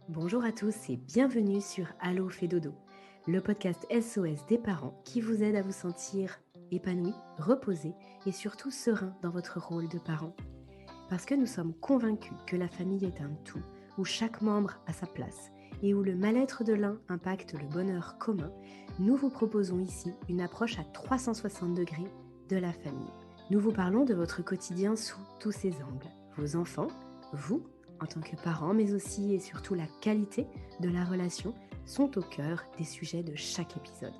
Bonjour à tous et bienvenue sur Allo fait dodo, le podcast SOS des parents qui vous aide à vous sentir épanoui, reposé et surtout serein dans votre rôle de parent. Parce que nous sommes convaincus que la famille est un tout, où chaque membre a sa place et où le mal-être de l'un impacte le bonheur commun, nous vous proposons ici une approche à 360 degrés de la famille. Nous vous parlons de votre quotidien sous tous ses angles. Vos enfants, vous, en tant que parents, mais aussi et surtout la qualité de la relation sont au cœur des sujets de chaque épisode.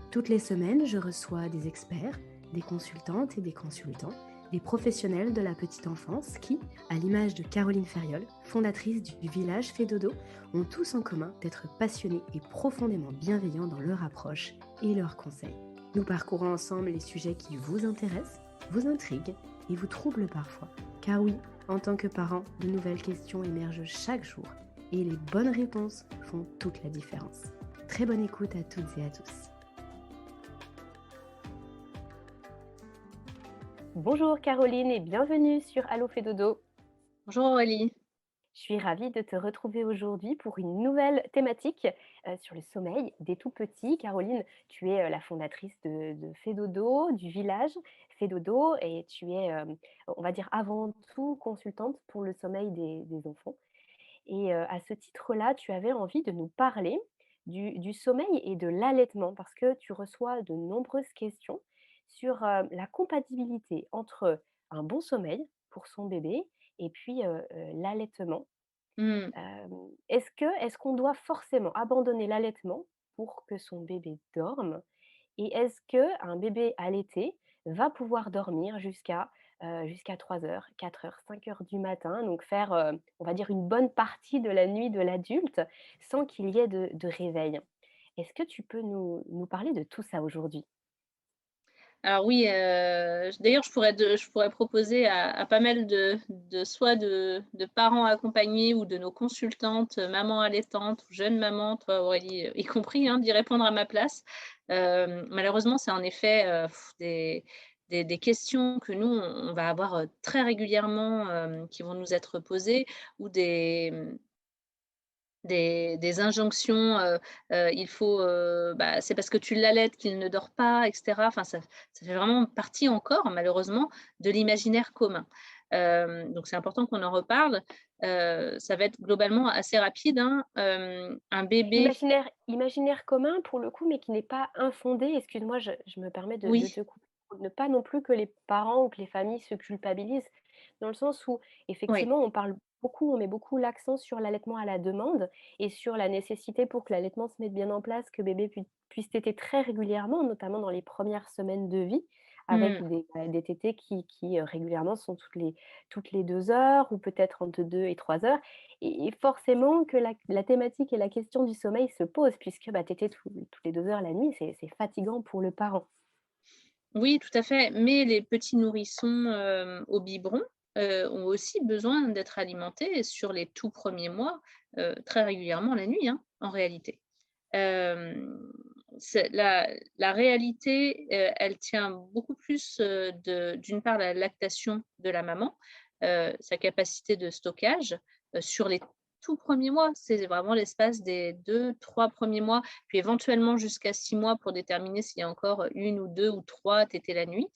Toutes les semaines, je reçois des experts, des consultantes et des consultants, des professionnels de la petite enfance qui, à l'image de Caroline Ferriol, fondatrice du village Fait Dodo, ont tous en commun d'être passionnés et profondément bienveillants dans leur approche et leurs conseils. Nous parcourons ensemble les sujets qui vous intéressent, vous intriguent et vous troublent parfois. Car oui, en tant que parent, de nouvelles questions émergent chaque jour et les bonnes réponses font toute la différence. Très bonne écoute à toutes et à tous. Bonjour Caroline et bienvenue sur Allo fait dodo. Bonjour Aurélie. Je suis ravie de te retrouver aujourd'hui pour une nouvelle thématique sur le sommeil des tout petits. Caroline, tu es la fondatrice de Fait Dodo, du village Fait Dodo, et tu es, on va dire avant tout, consultante pour le sommeil des enfants. Et à ce titre-là, tu avais envie de nous parler du sommeil et de l'allaitement parce que tu reçois de nombreuses questions sur, la compatibilité entre un bon sommeil pour son bébé et puis, l'allaitement. Mmh. Est-ce qu'on doit forcément abandonner l'allaitement pour que son bébé dorme? Et est-ce qu'un bébé allaité va pouvoir dormir jusqu'à 3 heures, 4 heures, 5 heures du matin, donc faire, on va dire une bonne partie de la nuit de l'adulte sans qu'il y ait de réveil? Est-ce que tu peux nous parler de tout ça aujourd'hui? Alors oui, d'ailleurs je pourrais proposer à pas mal de parents accompagnés ou de nos consultantes, mamans allaitantes ou jeunes mamans, toi Aurélie, y compris, hein, d'y répondre à ma place. Malheureusement, c'est en effet, des questions que nous on va avoir, très régulièrement, qui vont nous être posées ou des injonctions, il faut, bah, c'est parce que tu l'allaites qu'il ne dort pas et cetera. Enfin, ça fait vraiment partie encore malheureusement de l'imaginaire commun. Donc c'est important qu'on en reparle. Ça va être globalement assez rapide, hein. Un bébé Imaginaire commun pour le coup, mais qui n'est pas infondé. Excuse-moi, je me permets de oui, te couper, pour ne pas non plus que les parents ou que les familles se culpabilisent. Dans le sens où, oui. effectivement, on met beaucoup l'accent sur l'allaitement à la demande et sur la nécessité pour que l'allaitement se mette bien en place, que bébé puisse téter très régulièrement, notamment dans les premières semaines de vie, avec Mmh. des tétées qui régulièrement sont toutes les 2 heures ou peut-être entre 2 et 3 heures. Et forcément que la thématique et la question du sommeil se posent puisque, bah, téter toutes les 2 heures la nuit, c'est fatigant pour le parent. Oui, tout à fait, mais les petits nourrissons, au biberon, ont aussi besoin d'être alimentés sur les tout premiers mois, très régulièrement la nuit, hein, en réalité. Hem, c'est la réalité, elle tient beaucoup plus, d'une part la lactation de la maman, sa capacité de stockage, sur les tout premiers mois. C'est vraiment l'espace des 2-3 premiers mois, puis éventuellement jusqu'à 6 mois pour déterminer s'il y a encore une ou 2 ou 3 tétées la nuit.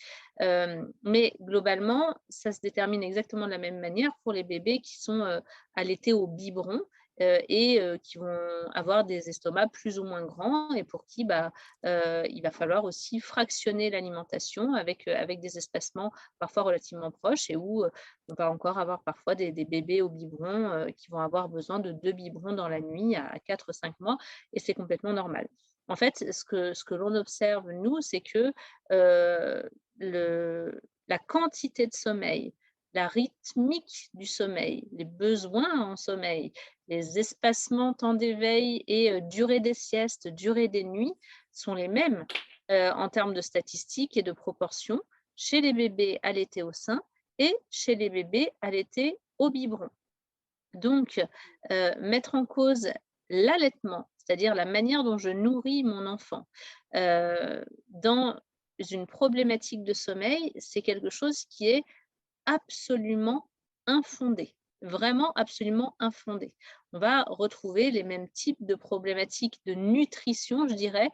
Mais globalement, ça se détermine exactement de la même manière pour les bébés qui sont, allaités au biberon. Qui vont avoir des estomacs plus ou moins grands et pour qui, bah, il va falloir aussi fractionner l'alimentation avec des espacements parfois relativement proches et où, on va encore avoir parfois des bébés au biberon, qui vont avoir besoin de 2 biberons dans la nuit à 4-5 mois et c'est complètement normal. En fait, ce que l'on observe nous, c'est que, le la quantité de sommeil, la rythmique du sommeil, les besoins en sommeil, les espacements temps d'éveil et durée des siestes, durée des nuits sont les mêmes, en termes de statistiques et de proportions chez les bébés allaités au sein et chez les bébés allaités au biberon. Donc, mettre en cause l'allaitement, c'est-à-dire la manière dont je nourris mon enfant, dans une problématique de sommeil, c'est quelque chose qui est absolument infondé. vraiment absolument infondée. On va retrouver les mêmes types de problématiques de nutrition, je dirais,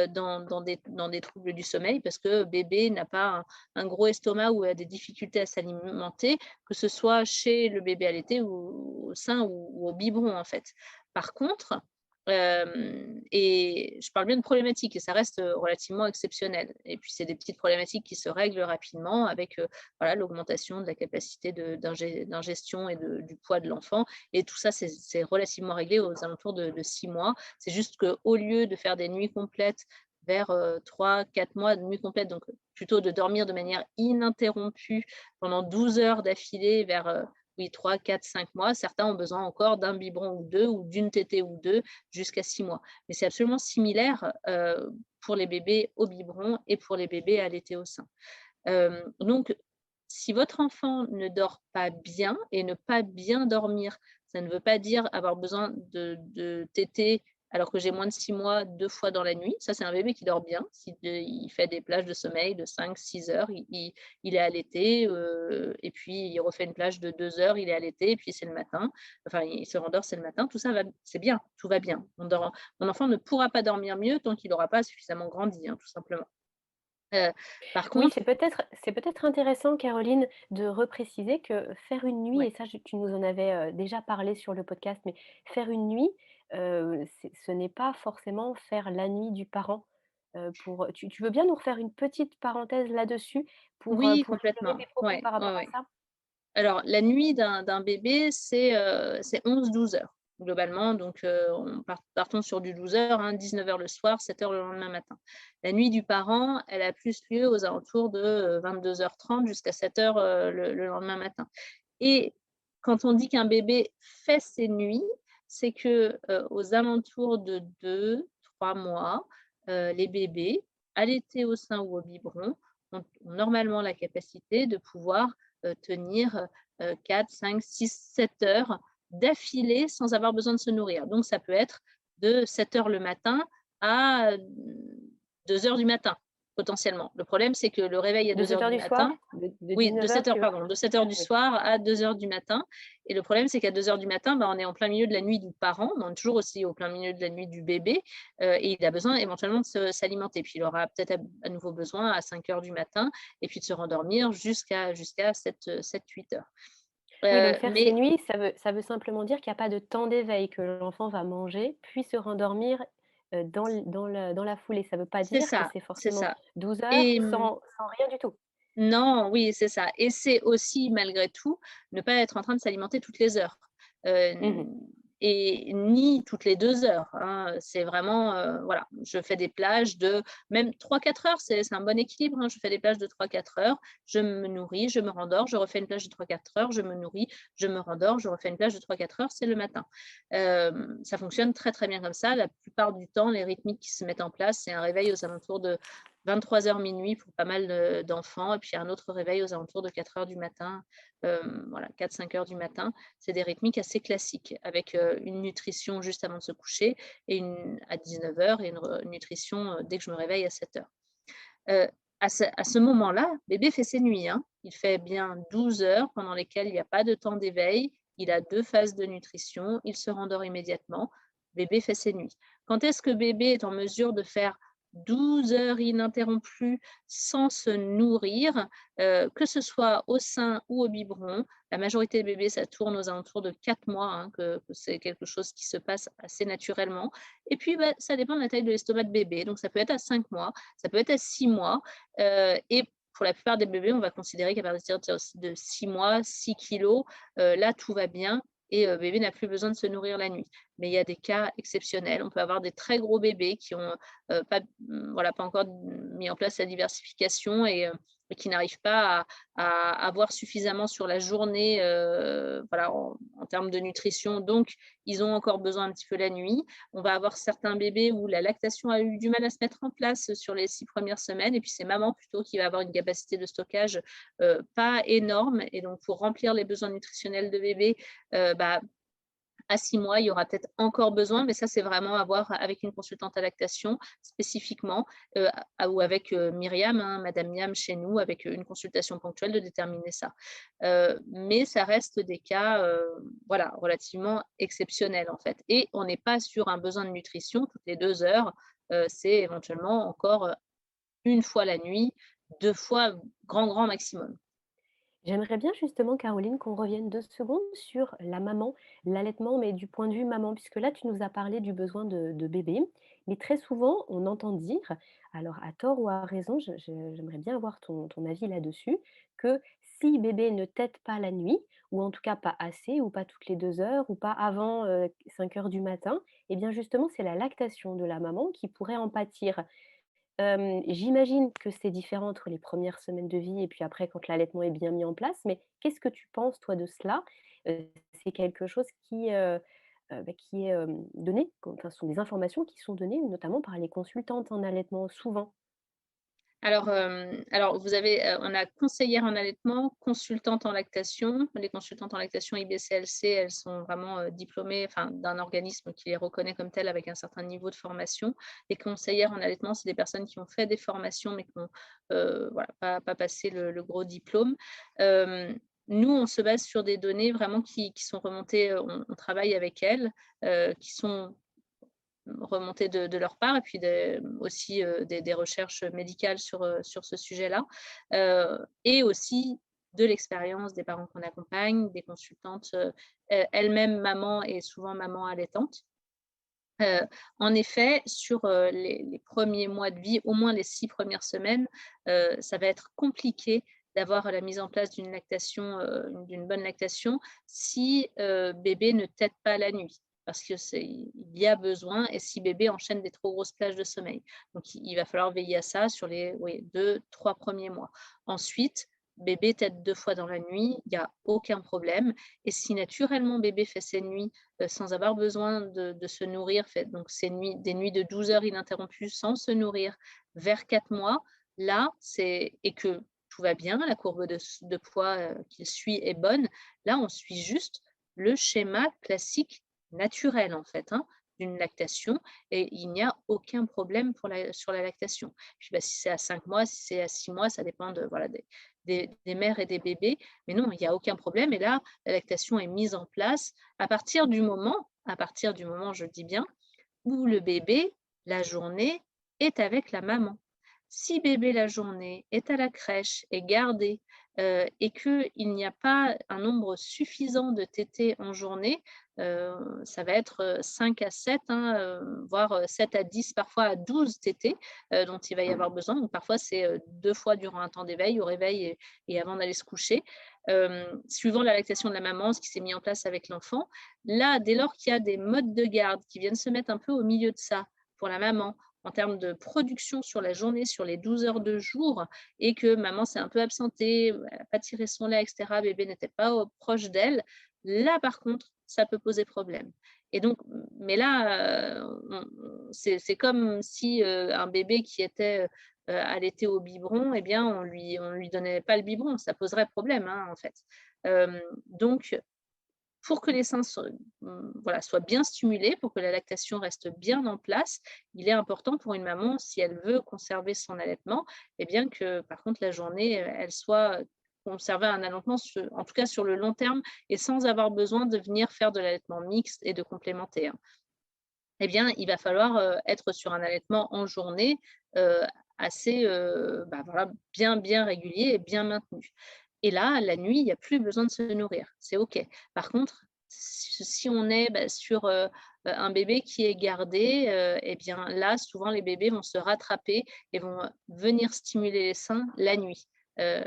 dans des troubles du sommeil parce que bébé n'a pas un gros estomac ou a des difficultés à s'alimenter, que ce soit chez le bébé allaité ou au sein ou au biberon, en fait. Par contre, et je parle bien de problématiques et ça reste, relativement exceptionnel et puis c'est des petites problématiques qui se règlent rapidement avec, voilà, l'augmentation de la capacité d'ingestion et du poids de l'enfant et tout ça, c'est relativement réglé aux alentours de 6 mois. C'est juste qu'au lieu de faire des nuits complètes vers, 3-4 mois de nuit complète, donc plutôt de dormir de manière ininterrompue pendant 12 heures d'affilée vers, oui 3-4-5 mois. Certains ont besoin encore d'un biberon ou 2 ou d'une tétée ou 2 jusqu'à 6 mois. Mais c'est absolument similaire, pour les bébés au biberon et pour les bébés allaités au sein. Donc si votre enfant ne dort pas bien et ne pas bien dormir, ça ne veut pas dire avoir besoin de téter alors que j'ai moins de 6 mois 2 fois dans la nuit. Ça, c'est un bébé qui dort bien. Il fait des plages de sommeil de 5-6 heures, il est allaité, et puis il refait une plage de 2 heures, il est allaité et puis c'est le matin. Enfin, il se rendort, c'est le matin. Tout ça va c'est bien, tout va bien. Mon enfant ne pourra pas dormir mieux tant qu'il n'aura pas suffisamment grandi, hein, tout simplement. Heu, Par Oui, contre c'est peut-être intéressant, Caroline, de repréciser que faire une nuit, ouais. et ça, tu nous en avais déjà parlé sur le podcast, mais faire une nuit, ce n'est pas forcément faire la nuit du parent. Tu veux bien nous refaire une petite parenthèse là-dessus Oui, pour éclairer complètement. tes propos Ouais, par ouais, rapport à ouais. ça? Alors la nuit d'un bébé, c'est 11-12 heures globalement, donc partons sur du 12 heures, hein, 19 heures le soir, 7 heures le lendemain matin. La nuit du parent, elle a plus lieu aux alentours de, 22h30 jusqu'à 7 heures, le lendemain matin et quand on dit qu'un bébé fait ses nuits, c'est que, aux alentours de 2-3 mois, les bébés allaités au sein ou au biberon ont normalement la capacité de pouvoir tenir 4, 5, 6, 7 heures d'affilée sans avoir besoin de se nourrir. Donc ça peut être de 7 heures le matin à 2 heures du matin, potentiellement. Le problème, c'est que le réveil à De 2 sept heures heures du du matin soir? De oui, de 19 heures, 7 heures, tu veux pardon, de 7 heures du Oui. soir à 2 heures du matin et le problème, c'est qu'à 2 heures du matin, bah, on est en plein milieu de la nuit du parent, mais on est toujours aussi au plein milieu de la nuit du bébé, et il a besoin éventuellement de s'alimenter. Puis il aura peut-être à nouveau besoin à 5 heures du matin et puis de se rendormir jusqu'à 7-8 heures. Oui, donc faire ses Mais nuits, ça veut simplement dire qu'il y a pas de temps d'éveil, que l'enfant va manger, puis se rendormir, dans la foulée. Ça veut pas dire que c'est c'est forcément ça 12 heures et sans rien du tout? non, oui, c'est ça et c'est aussi malgré tout, ne pas être en train de s'alimenter toutes les heures, Mmh. et ni toutes les 2 heures, hein. C'est vraiment, voilà, je fais des plages de même 3-4 heures, c'est un bon équilibre, hein. Je fais des plages de 3-4 heures, je me nourris, je me rendors, je refais une plage de 3-4 heures, je me nourris, je me rendors, je refais une plage de 3-4 heures, c'est le matin. Ça fonctionne très, très bien comme ça. La plupart du temps, les rythmiques qui se mettent en place, c'est un réveil aux alentours de 23 heures minuit pour pas mal d'enfants et puis un autre réveil aux alentours de 4 heures du matin, voilà 4-5 heures du matin. C'est des rythmiques assez classiques avec, une nutrition juste avant de se coucher et une à 19 heures et une nutrition, dès que je me réveille à 7 heures. Heu, à ce moment-là, bébé fait ses nuits, hein. Il fait bien 12 heures pendant lesquelles il y a pas de temps d'éveil. Il a 2 phases de nutrition, il se rendort immédiatement. Bébé fait ses nuits. Quand est-ce que bébé est en mesure de faire 12 heures ininterrompues sans se nourrir, que ce soit au sein ou au biberon? La majorité des bébés, ça tourne aux alentours de 4 mois, hein, que c'est quelque chose qui se passe assez naturellement et puis, bah, ça dépend de la taille de l'estomac de bébé, donc ça peut être à 5 mois, ça peut être à 6 mois, et pour la plupart des bébés, on va considérer qu'à partir de 6 mois, 6 kilogrammes, là, tout va bien et bébé n'a plus besoin de se nourrir la nuit. Mais il y a des cas exceptionnels. On peut avoir des très gros bébés qui ont, voilà, pas encore mis en place la diversification et qui n'arrivent pas à avoir suffisamment sur la journée, voilà, en termes de nutrition, donc ils ont encore besoin un petit peu la nuit. On va avoir certains bébés où la lactation a eu du mal à se mettre en place sur les 6 premières semaines et puis c'est maman plutôt qui va avoir une capacité de stockage, pas énorme et donc pour remplir les besoins nutritionnels de bébé, bah, À 6 mois, il y aura peut-être encore besoin, mais ça, c'est vraiment à voir avec une consultante à lactation spécifiquement, ou avec, Myriam, hein, madame Miam chez nous, avec, une consultation ponctuelle de déterminer ça. Mais ça reste des cas, voilà, relativement exceptionnels, en fait, et on n'est pas sur un besoin de nutrition toutes les 2 heures, c'est éventuellement encore, 1 fois la nuit, 2 fois, grand maximum. J'aimerais bien justement, Caroline, qu'on revienne 2 secondes sur la maman, l'allaitement, mais du point de vue maman, puisque là, tu nous as parlé du besoin de bébé. Mais très souvent, on entend dire, alors à tort ou à raison, j'aimerais bien avoir ton avis là-dessus, que si bébé ne tète pas la nuit, ou en tout cas pas assez, ou pas toutes les 2 heures, ou pas avant 5 heures du matin, eh bien justement, c'est la lactation de la maman qui pourrait en pâtir. J'imagine que c'est différent entre les premières semaines de vie et puis après quand l'allaitement est bien mis en place, mais qu'est-ce que tu penses toi de cela? C'est quelque chose qui est, donné, enfin ce sont des informations qui sont données notamment par les consultantes en allaitement souvent. Alors vous avez, on a conseillère en allaitement, consultante en lactation. Les consultantes en lactation IBCLC, elles sont vraiment, diplômées, enfin, d'un organisme qui les reconnaît comme telles avec un certain niveau de formation. Les conseillères en allaitement, c'est des personnes qui ont fait des formations, mais qui ont, voilà, pas passé le gros diplôme. Nous, on se base sur des données vraiment qui sont remontées, on travaille avec elles, qui sont remontées de leur part, et puis aussi des recherches médicales sur ce sujet-là, et aussi de l'expérience des parents qu'on accompagne, des consultantes, elles-mêmes mamans et souvent mamans allaitantes. Heu, En effet, sur, les 1 mois de vie, au moins les 6 premières semaines, ça va être compliqué d'avoir la mise en place d'une lactation, d'une bonne lactation si, bébé ne tète pas la nuit. Parce que il y a besoin, et si bébé enchaîne des trop grosses plages de sommeil. Donc il va falloir veiller à ça sur les, oui, 2-3 premiers mois. Ensuite, bébé tète 2 fois dans la nuit, il y a aucun problème, et si naturellement bébé fait ses nuits sans avoir besoin de se nourrir, fait donc ces nuits, des nuits de 12 heures ininterrompues sans se nourrir vers 4 mois, là, et que tout va bien, la courbe de poids, qu'il suit est bonne, là, on suit juste le schéma classique naturel, en fait, hein, d'une lactation, et il n'y a aucun problème sur la lactation. Je sais pas si c'est à 5 mois, si c'est à 6 mois, ça dépend de, voilà, des mères et des bébés, mais non, il n'y a aucun problème, et là, la lactation est mise en place à partir du moment, je dis bien, où le bébé, la journée, est avec la maman. Si bébé, la journée, est à la crèche, est gardé, et qu'il n'y a pas un nombre suffisant de tétés en journée, heu, ça va être, 5 à 7, hein, voire, 7 à 10, parfois à 12 tétés, dont il va y avoir besoin. Donc parfois, c'est, 2 fois durant un temps d'éveil, au réveil et avant d'aller se coucher, suivant la lactation de la maman, ce qui s'est mis en place avec l'enfant. Là, dès lors qu'il y a des modes de garde qui viennent se mettre un peu au milieu de ça, pour la maman, en termes de production sur la journée, sur les 12 heures de jour, et que maman s'est un peu absentée, elle n'a pas tiré son lait, et cetera, bébé n'était pas proche d'elle, là, par contre, ça peut poser problème. Et donc, mais là, c'est comme si, un bébé qui était, allaité au biberon, eh bien, on lui donnait pas le biberon, ça poserait problème, hein, en fait. Donc pour que les seins voilà, soient bien stimulés, pour que la lactation reste bien en place, il est important pour une maman, si elle veut conserver son allaitement, eh bien que, par contre, la journée, elle soit conserver un allaitement en tout cas sur le long terme, et sans avoir besoin de venir faire de l'allaitement mixte et de complémentaire. Eh bien, il va falloir, être sur un allaitement en journée, heu, assez, bah, voilà, bien régulier et bien maintenu. Et là, la nuit, il y a plus besoin de se nourrir, c'est OK. Par contre, si on est, bah, sur, un bébé qui est gardé, et bien là, souvent les bébés vont se rattraper et vont, venir stimuler les seins la nuit,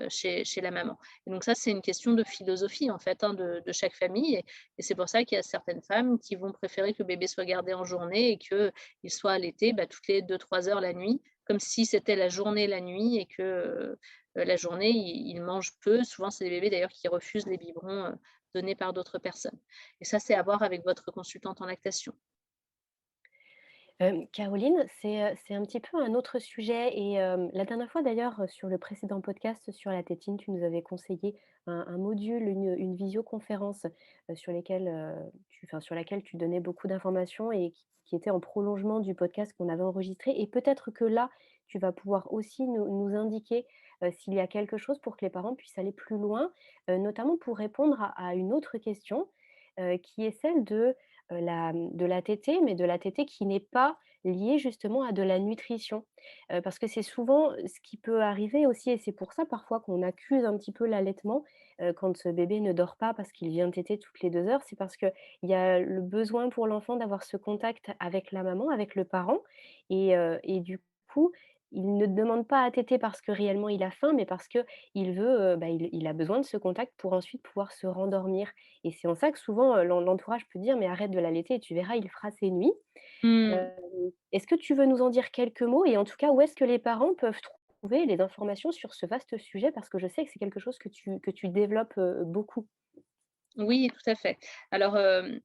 chez la maman. Et donc ça, c'est une question de philosophie, en fait, hein, de chaque famille, et c'est pour ça qu'il y a certaines femmes qui vont préférer que le bébé soit gardé en journée et qu'il soit allaité, bah, toutes les 2-3 heures la nuit, comme si c'était la journée la nuit, et que, la journée, ils mangent peu. Souvent, c'est des bébés d'ailleurs qui refusent les biberons, donnés par d'autres personnes. Et ça, c'est à voir avec votre consultante en lactation. Caroline, c'est un petit peu un autre sujet et la dernière fois d'ailleurs, sur le précédent podcast sur la tétine, tu nous avais conseillé un module, une visioconférence, sur lesquelles, sur laquelle tu donnais beaucoup d'informations et qui était en prolongement du podcast qu'on avait enregistré et peut-être que là, tu vas pouvoir aussi nous indiquer, s'il y a quelque chose pour que les parents puissent aller plus loin, notamment pour répondre à une autre question, qui est celle de la tétée, mais de la tétée qui n'est pas liée justement à de la nutrition. Parce que c'est souvent ce qui peut arriver aussi et c'est pour ça parfois qu'on accuse un petit peu l'allaitement, quand ce bébé ne dort pas parce qu'il vient téter toutes les 2 heures. C'est parce qu'il y a le besoin pour l'enfant d'avoir ce contact avec la maman, avec le parent et du coup, il ne demande pas à téter parce que réellement il a faim, mais parce qu'il veut, il a besoin de ce contact pour ensuite pouvoir se rendormir. Et c'est en ça que souvent, l'entourage peut dire: «Mais arrête de l'allaiter et tu verras, il fera ses nuits». Mmh. Hem, Est-ce que tu veux nous en dire quelques mots et en tout cas, où est-ce que les parents peuvent trouver les informations sur ce vaste sujet? Parce que je sais que c'est quelque chose que tu développes, beaucoup. Oui, tout à fait. Alors,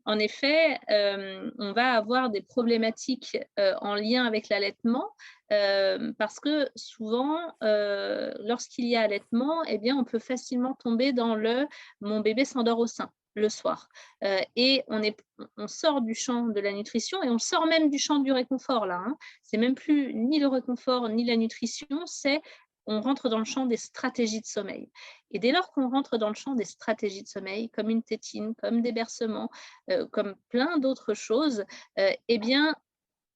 en effet, on va avoir des problématiques, en lien avec l'allaitement, parce que souvent, lorsqu'il y a allaitement et bien, on peut facilement tomber dans le: «Mon bébé s'endort au sein», le soir, et on sort du champ de la nutrition et on sort même du champ du réconfort là, hein. C'est même plus ni le réconfort ni la nutrition, c'est on rentre dans le champ des stratégies de sommeil. Et dès lors qu'on rentre dans le champ des stratégies de sommeil, comme une tétine, comme des bercements, comme plein d'autres choses, eh bien,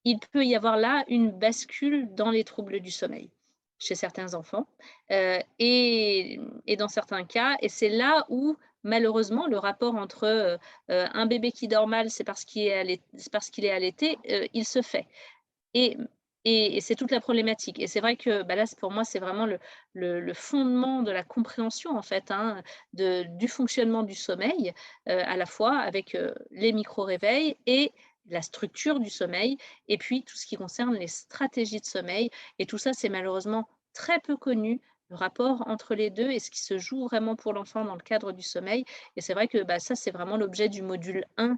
il peut y avoir là une bascule dans les troubles du sommeil chez certains enfants, et dans certains cas et c'est là où malheureusement le rapport entre, un bébé qui dort mal, c'est parce qu'il est allaité, il se fait. Et et c'est toute la problématique et c'est vrai que, bah, là, pour moi, c'est vraiment le fondement de la compréhension, en fait, hein, du fonctionnement du sommeil, à la fois avec, les micro-réveils et la structure du sommeil et puis tout ce qui concerne les stratégies de sommeil et tout ça, c'est malheureusement très peu connu, le rapport entre les 2 et ce qui se joue vraiment pour l'enfant dans le cadre du sommeil et c'est vrai que, bah, ça, c'est vraiment l'objet du module 1,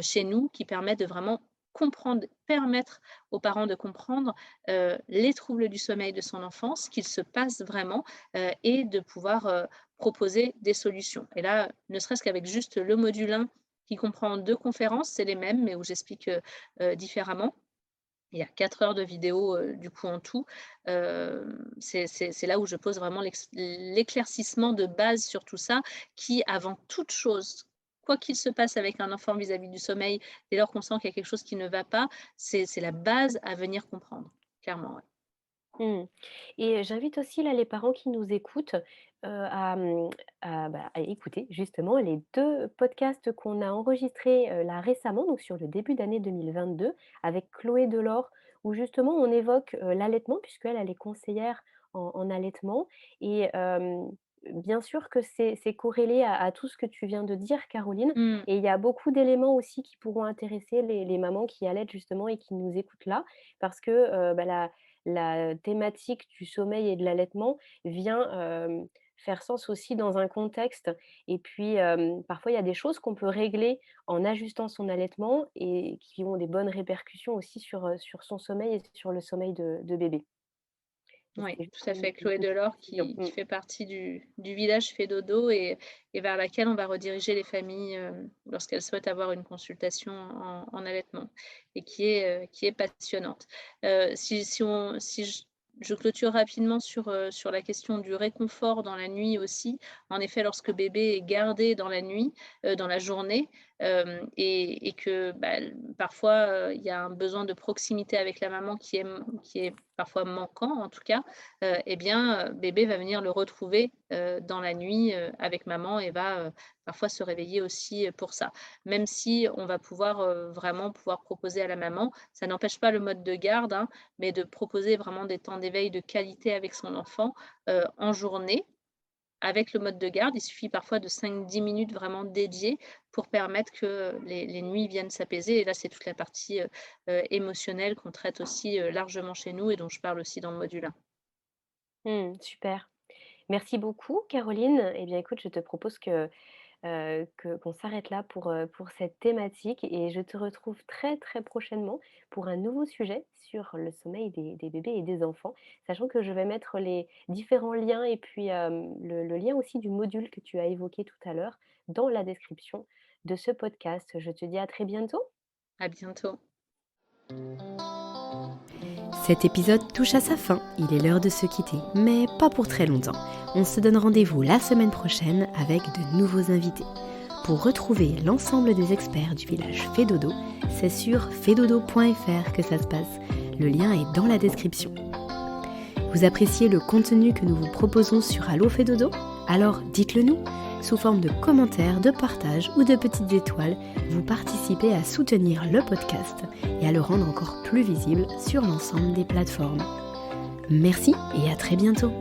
chez nous qui permet de vraiment permettre aux parents de comprendre, les troubles du sommeil de son enfant, ce qu'il se passe vraiment, et de pouvoir, proposer des solutions. Et là, ne serait-ce qu'avec juste le module 1 qui comprend 2 conférences, c'est les mêmes, mais où j'explique, différemment. Il y a 4 heures de vidéo, du coup en tout. C'est là où je pose vraiment l'éclaircissement de base sur tout ça, qui avant toute chose, quoi qu'il se passe avec un enfant vis-à-vis du sommeil, dès lors qu'on sent qu'il y a quelque chose qui ne va pas, c'est la base à venir comprendre, clairement, ouais. Mmh. Et j'invite aussi là les parents qui nous écoutent, à écouter justement les 2 podcasts qu'on a enregistrés, là récemment, donc sur le début d'année 2022 avec Chloé Delors, où justement on évoque, l'allaitement puisqu'elle, elle est conseillère en allaitement et bien sûr que c'est corrélé à tout ce que tu viens de dire Caroline Mmh, et il y a beaucoup d'éléments aussi qui pourront intéresser les mamans qui allaitent justement et qui nous écoutent là. Parce que, la thématique du sommeil et de l'allaitement vient, faire sens aussi dans un contexte et puis, parfois il y a des choses qu'on peut régler en ajustant son allaitement et qui ont des bonnes répercussions aussi sur son sommeil et sur le sommeil de bébé. Et oui, c'était juste tout à fait. Chloé une petite Delors précision. qui fait partie du village fait dodo et vers laquelle on va rediriger les familles, lorsqu'elles souhaitent avoir une consultation en allaitement et qui est passionnante. Si je clôture rapidement sur la question du réconfort dans la nuit aussi. En effet, lorsque bébé est gardé dans la nuit, dans la journée, et que, bah, parfois, il y a un besoin de proximité avec la maman qui est parfois manquant en tout cas, eh bien, bébé va venir le retrouver, dans la nuit, avec maman et va, parfois se réveiller aussi, pour ça. Même si on va pouvoir, vraiment pouvoir proposer à la maman, ça n'empêche pas le mode de garde, hein, mais de proposer vraiment des temps d'éveil de qualité avec son enfant, en journée avec le mode de garde. Il suffit parfois de 5-10 minutes vraiment dédiées pour permettre que les nuits viennent s'apaiser et là, c'est toute la partie, émotionnelle qu'on traite aussi, largement chez nous et dont je parle aussi dans le module 1. Super. Merci beaucoup Caroline. Eh bien écoute, je te propose que qu'on s'arrête là pour cette thématique et je te retrouve très, très prochainement pour un nouveau sujet sur le sommeil des bébés et des enfants, sachant que je vais mettre les différents liens et puis, le lien aussi du module que tu as évoqué tout à l'heure dans la description de ce podcast. Je te dis à très bientôt. À bientôt. Cet épisode touche à sa fin, il est l'heure de se quitter, mais pas pour très longtemps. On se donne rendez-vous la semaine prochaine avec de nouveaux invités. Pour retrouver l'ensemble des experts du village Fedodo, c'est sur fedodo.fr que ça se passe. Le lien est dans la description. Vous appréciez le contenu que nous vous proposons sur Allo Fedodo ? Alors dites-le nous. Sous forme de commentaires, de partages ou de petites étoiles, vous participez à soutenir le podcast et à le rendre encore plus visible sur l'ensemble des plateformes. Merci et à très bientôt.